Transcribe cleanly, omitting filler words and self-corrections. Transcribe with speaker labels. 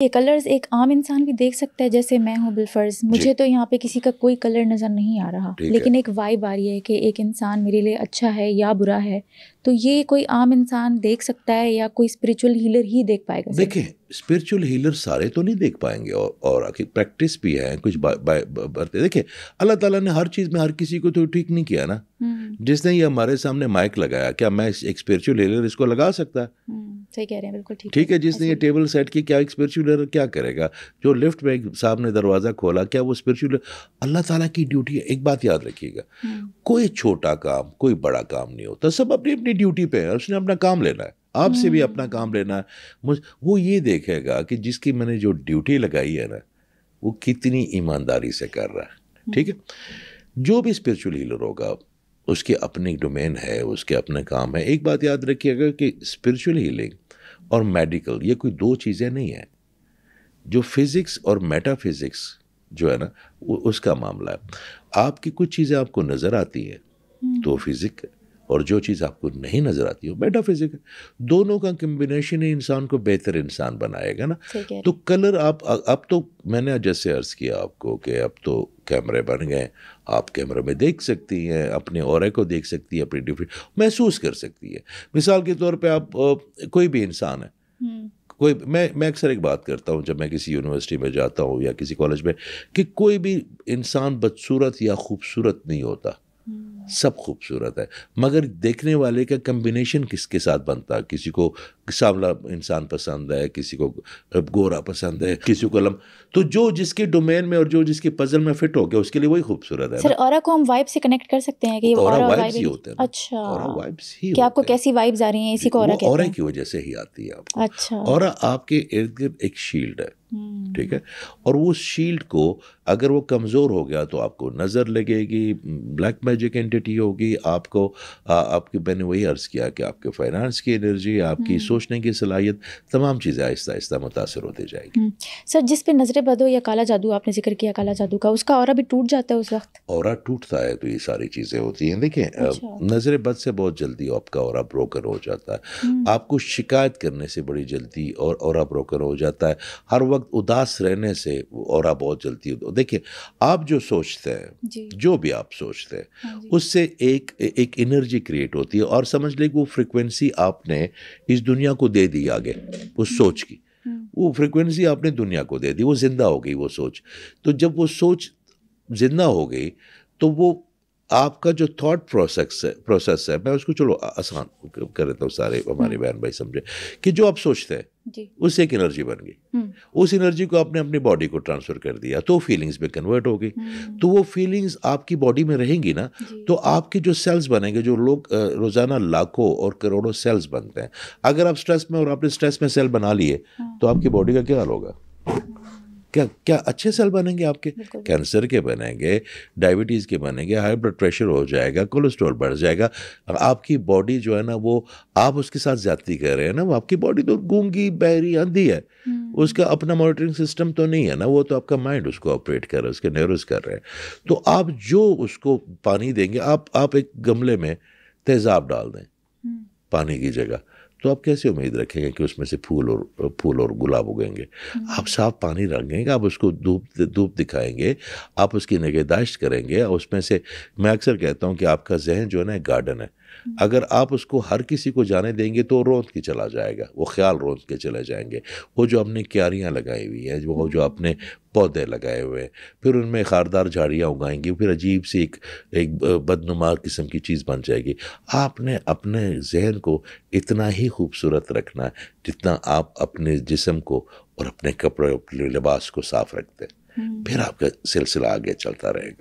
Speaker 1: ये कलर्स एक आम इंसान भी देख सकता है, जैसे मैं हूँ बिलफर्ज, मुझे तो यहाँ पे किसी का कोई कलर नज़र नहीं आ रहा, लेकिन एक वाइब आ रही है कि एक इंसान मेरे लिए अच्छा है या बुरा है। तो ये कोई आम इंसान देख सकता है या कोई स्पिरिचुअल हीलर ही देख पाएगा?
Speaker 2: देखिए, स्पिरिचुअल हीलर सारे तो नहीं देख पाएंगे, और आखिर प्रैक्टिस भी है कुछ बातें। देखिए, अल्लाह ताला ने हर चीज़ में हर किसी को तो ठीक नहीं किया ना। जिसने ये हमारे सामने माइक लगाया, क्या मैं एक स्पिरिचुअल हीलर इसको लगा सकता है?
Speaker 1: सही कह रहे हैं, बिल्कुल ठीक
Speaker 2: है। जिसने ये टेबल सेट की, क्या एक स्पिरिचुअल हीलर क्या करेगा? जो लिफ्ट में साहब ने दरवाज़ा खोला, क्या वो स्पिरिचुअल? अल्लाह ताला की ड्यूटी है। एक बात याद रखिएगा, कोई छोटा काम कोई बड़ा काम नहीं होता, सब अपनी अपनी ड्यूटी पे है, उसने अपना काम लेना है, आपसे भी अपना काम लेना है। वो ये देखेगा कि जिसकी मैंने जो ड्यूटी लगाई है ना, वो कितनी ईमानदारी से कर रहा है। ठीक है, जो भी स्पिरिचुअल हीलर होगा उसके अपनी डोमेन है, उसके अपने काम है। एक बात याद रखिएगा कि स्पिरिचुअल हीलिंग और मेडिकल ये कोई दो चीज़ें नहीं है। जो फिज़िक्स और मेटाफिज़िक्स जो है ना, उसका मामला है। आपकी कुछ चीज़ें आपको नज़र आती हैं तो फिज़िक है, और जो चीज़ आपको नहीं नज़र आती है वो मेटाफिज़िक है। दोनों का कम्बिनेशन ही इंसान को बेहतर इंसान बनाएगा ना। तो कलर आप अब तो मैंने जैसे अर्ज़ किया आपको कि अब तो कैमरे बन गए, आप कैमरे में देख सकती हैं, अपने ऑरा को देख सकती हैं, अपनी डिफरेंट महसूस कर सकती है। मिसाल के तौर पे आप कोई भी इंसान है, कोई मैं अक्सर एक बात करता हूँ जब मैं किसी यूनिवर्सिटी में जाता हूँ या किसी कॉलेज में, कि कोई भी इंसान बदसूरत या खूबसूरत नहीं होता, सब खूबसूरत है, मगर देखने वाले का कम्बिनेशन किसके साथ बनता है। किसी को सांवला इंसान पसंद है, किसी को गोरा पसंद है, किसी को लम, तो जो जिसके डोमेन में और जो जिसके पजल में फिट हो गया उसके लिए वही खूबसूरत है।
Speaker 1: सर, ऑरा को हम वाइब से कनेक्ट कर सकते हैं कि
Speaker 2: ऑरा वाइब्स ही होते हैं।
Speaker 1: अच्छा,
Speaker 2: ऑरा वाइब्स ही
Speaker 1: कि आपको कैसी वाइब्स आ रही हैं, इसी को ऑरा कहते हैं।
Speaker 2: ऑरा की वजह से ही आती है आपको।
Speaker 1: अच्छा,
Speaker 2: ऑरा आपके इर्द गिर्द एक शील्ड है, ठीक है, और वो शील्ड को अगर वो कमज़ोर हो गया तो आपको नज़र लगेगी, ब्लैक मैजिक एंटिटी होगी आपको। आपके मैंने वही अर्ज़ किया कि आपके फाइनेंस की एनर्जी, आपकी सोचने की सलाहियत, तमाम चीज़ें आहिस्ता आहिस्ता मुतासर होती जाएगी।
Speaker 1: सर, जिस पे नजर बद हो या काला जादू, आपने जिक्र किया काला जादू का, उसका ऑरा भी टूट जाता है उस वक्त?
Speaker 2: ऑरा टूटता है तो ये सारी चीज़ें होती हैं। देखिए, नजर बद से बहुत जल्दी आपका ऑरा ब्रोकन हो जाता है। आपको शिकायत करने से बड़ी जल्दी और ऑरा ब्रोकन हो जाता है। हर वक्त उदास रहने से ऑरा बहुत जल्दी। देखिए, आप जो सोचते हैं, जो भी आप सोचते हैं, उससे एक एनर्जी क्रिएट होती है, और समझ लें वो फ्रिक्वेंसी आपने इस दुनिया को दे दी आगे, उस सोच की वो फ्रिक्वेंसी आपने दुनिया को दे दी, वो जिंदा हो गई वो सोच। तो जब वो सोच जिंदा हो गई तो वो आपका जो थॉट प्रोसेस है, मैं उसको चलो आसान कर देता हूँ, सारे हमारे बहन भाई समझे कि जो आप सोचते हैं उससे एक एनर्जी बन गई, उस एनर्जी को आपने अपनी बॉडी को ट्रांसफ़र कर दिया तो फीलिंग्स में कन्वर्ट हो गई। तो वो फीलिंग्स आपकी बॉडी में रहेंगी ना, तो आपके जो सेल्स बनेंगे, जो लोग रोज़ाना लाखों और करोड़ों सेल्स बनते हैं, अगर आप स्ट्रेस में और आपने स्ट्रेस में सेल बना लिए तो आपकी बॉडी का क्या हाल होगा? क्या अच्छे सेल बनेंगे आपके, कैंसर के बनेंगे, डायबिटीज़ के बनेंगे, हाई ब्लड प्रेशर हो जाएगा, कोलेस्ट्रॉल बढ़ जाएगा। आपकी बॉडी जो है ना, वो आप उसके साथ ज़्यादती कर रहे हैं ना, वो आपकी बॉडी तो गूंगी बहरी अंधी है, उसका अपना मॉनिटरिंग सिस्टम तो नहीं है ना, वो तो आपका माइंड उसको ऑपरेट कर रहा है, उसके न्यूरॉन्स कर रहे हैं। तो आप जो उसको पानी देंगे, आप एक गमले में तेज़ाब डाल दें पानी की जगह, तो आप कैसे उम्मीद रखेंगे कि उसमें से फूल और गुलाब उगेंगे? आप साफ पानी रखेंगे, आप उसको धूप दिखाएंगे, आप उसकी निगहदाश्त करेंगे, उसमें से मैं अक्सर कहता हूँ कि आपका जहन जो है ना एक गार्डन है, अगर आप उसको हर किसी को जाने देंगे तो रोंद के चला जाएगा, वो ख्याल रोंद के चले जाएंगे। वो जो आपने क्यारियाँ लगाई हुई हैं, वो जो आपने पौधे लगाए हुए हैं, फिर उनमें खारदार झाड़ियाँ उगाएंगी, फिर अजीब सी एक बदनुमा किस्म की चीज़ बन जाएगी। आपने अपने जहन को इतना ही खूबसूरत रखना है जितना आप अपने जिस्म को और अपने कपड़े, अपने लिबास को साफ रखते हैं, फिर आपका सिलसिला आगे चलता रहेगा।